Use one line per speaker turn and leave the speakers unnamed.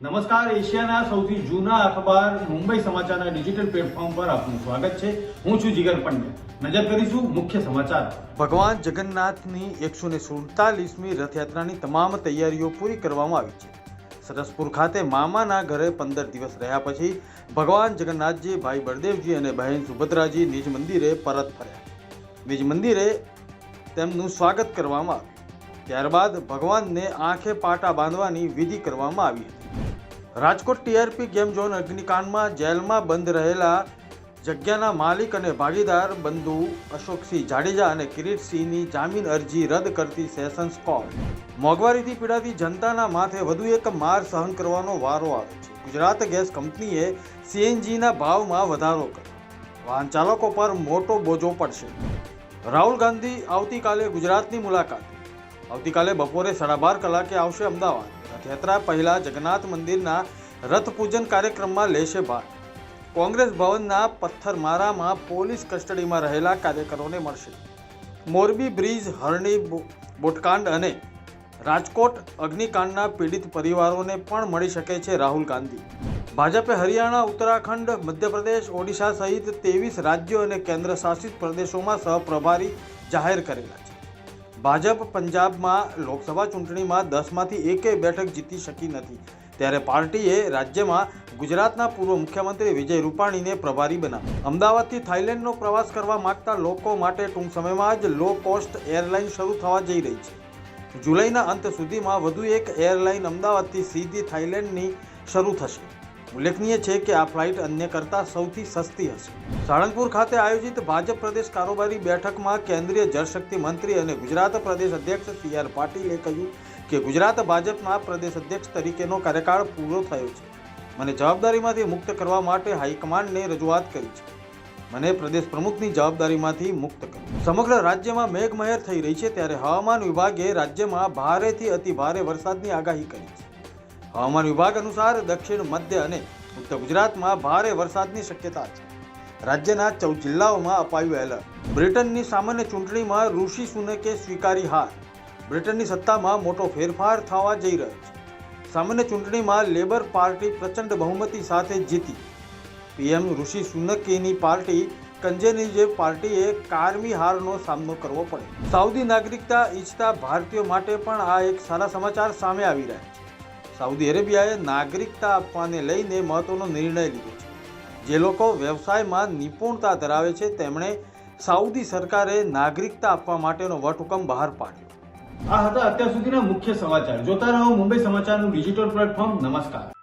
નમસ્કાર, એશિયાના સૌથી જૂના અખબાર મુંબઈ સમાચારના ડિજિટલ પ્લેટફોર્મ પર આપનું સ્વાગત છે. હું છું જીગર પંડ્યા. નજર કરીશું મુખ્ય સમાચાર. ભગવાન જગન્નાથની 147મી રથયાત્રાની તમામ તૈયારીઓ પૂરી કરવામાં આવી છે. સરસપુર ખાતે મામાના ઘરે 15 દિવસ રહ્યા પછી ભગવાન જગન્નાથજી, ભાઈ બળદેવજી અને બહેન સુભદ્રાજી નિજ મંદિરે પરત ફર્યા. નિજ મંદિરે તેમનું સ્વાગત કરવામાં આવ્યું. ત્યારબાદ ભગવાનને આંખે પાટા બાંધવાની વિધિ કરવામાં આવી હતી. રાજકોટ ટીઆરપી ગેમ ઝોન અગ્નિકાંડમાં જેલમાં બંધ રહેલા જગ્યાના માલિક અને ભાગીદાર બંધુ અશોકસિંહ જાડેજા અને કિરીટસિંહની જામીન અરજી રદ કરતી સેશન્સ કોર્ટ. મોંઘવારીથી પીડાતી જનતાના માથે વધુ એક માર સહન કરવાનો વારો આવે છે. ગુજરાત ગેસ કંપનીએ સીએનજીના ભાવમાં વધારો કર્યો. વાહન ચાલકો પર મોટો બોજો પડશે. રાહુલ ગાંધી આવતીકાલે ગુજરાતની મુલાકાત. આવતીકાલે બપોરે 12:30 કલાકે આવશે અમદાવાદ. રથયાત્રા પહેલા જગન્નાથ મંદિરના રથ પૂજન કાર્યક્રમમાં લેશે ભાગ. કોંગ્રેસ ભવનના પથ્થરમારામાં પોલીસ કસ્ટડીમાં રહેલા કાર્યકરોને મળશે. મોરબી બ્રિજ, હરણી બોટકાંડ અને રાજકોટ અગ્નિકાંડના પીડિત પરિવારોને પણ મળી શકે છે રાહુલ ગાંધી. ભાજપે હરિયાણા, ઉત્તરાખંડ, મધ્યપ્રદેશ, ઓડિશા સહિત 23 રાજ્યો અને કેન્દ્ર શાસિત પ્રદેશોમાં સહપ્રભારી જાહેર કરેલા છે. ભાજપ પંજાબમાં લોકસભા ચૂંટણીમાં 10માંથી 1 બેઠક જીતી શકી નથી, ત્યારે પાર્ટીએ રાજ્યમાં ગુજરાતના પૂર્વ મુખ્યમંત્રી વિજય રૂપાણીને પ્રભારી બનાવ્યા. અમદાવાદથી થાઇલેન્ડનો પ્રવાસ કરવા માંગતા લોકો માટે ટૂંક સમયમાં જ લો કોસ્ટ એરલાઇન શરૂ થવા જઈ રહી છે. જુલાઈના અંત સુધીમાં વધુ એક એરલાઇન અમદાવાદથી સીધી થાઇલેન્ડની શરૂ થશે. ઉલ્લેખનીય છે કે આ ફ્લાઇટ અન્ય કરતાં સૌથી સસ્તી હશે. સાળંગપુર ખાતે આયોજિત ભાજપ પ્રદેશ કારોબારી બેઠકમાં કેન્દ્રીય જળશક્તિ મંત્રી અને ગુજરાત પ્રદેશ અધ્યક્ષ CR પાટીલે કહ્યું કે ગુજરાત ભાજપના પ્રદેશ અધ્યક્ષ તરીકેનો કાર્યકાળ પૂરો થયો છે. મને જવાબદારીમાંથી મુક્ત કરવા માટે હાઈકમાન્ડને રજૂઆત કરી છે. મને પ્રદેશ પ્રમુખની જવાબદારીમાંથી મુક્ત કર્યો. સમગ્ર રાજ્યમાં મેઘમહેર થઈ રહી છે, ત્યારે હવામાન વિભાગે રાજ્યમાં ભારેથી અતિ ભારે વરસાદની આગાહી કરી છે. હવામાન વિભાગ અનુસાર દક્ષિણ, મધ્ય અને ઉત્તર ગુજરાતમાં ભારે વરસાદની શક્યતા છે. રાજ્યના 14 જિલ્લાઓમાં અપાયું એલર્ટ. બ્રિટનની સામાન્ય ચૂંટણીમાં ઋષિ સુનકે સ્વીકારી હાર. બ્રિટનની સત્તામાં મોટો ફેરફાર થવા જઈ રહ્યો છે. સામાન્ય ચૂંટણીમાં લેબર પાર્ટી પ્રચંડ બહુમતી સાથે જીતી. પીએમ ઋષિ સુનકની પાર્ટી કન્ઝર્વેટિવ પાર્ટીએ કારમી હારનો સામનો કરવો પડ્યો. સાઉદી નાગરિકતા ઈચ્છતા ભારતીયો માટે પણ આ એક સારા સમાચાર સામે આવી રહ્યા છે. સાઉદી અરેબિયાએ નાગરિકતા આપવાને લઈને મહત્વનો નિર્ણય લીધો છે. જે લોકો વ્યવસાયમાં નિપુણતા ધરાવે છે તેમણે સાઉદી સરકારે નાગરિકતા આપવા માટેનો વટહુકમ બહાર પાડ્યો. આ હતા અત્યાર સુધીના મુખ્ય સમાચાર. જોતા રહો મુંબઈ સમાચારનું ડિજિટલ પ્લેટફોર્મ. નમસ્કાર.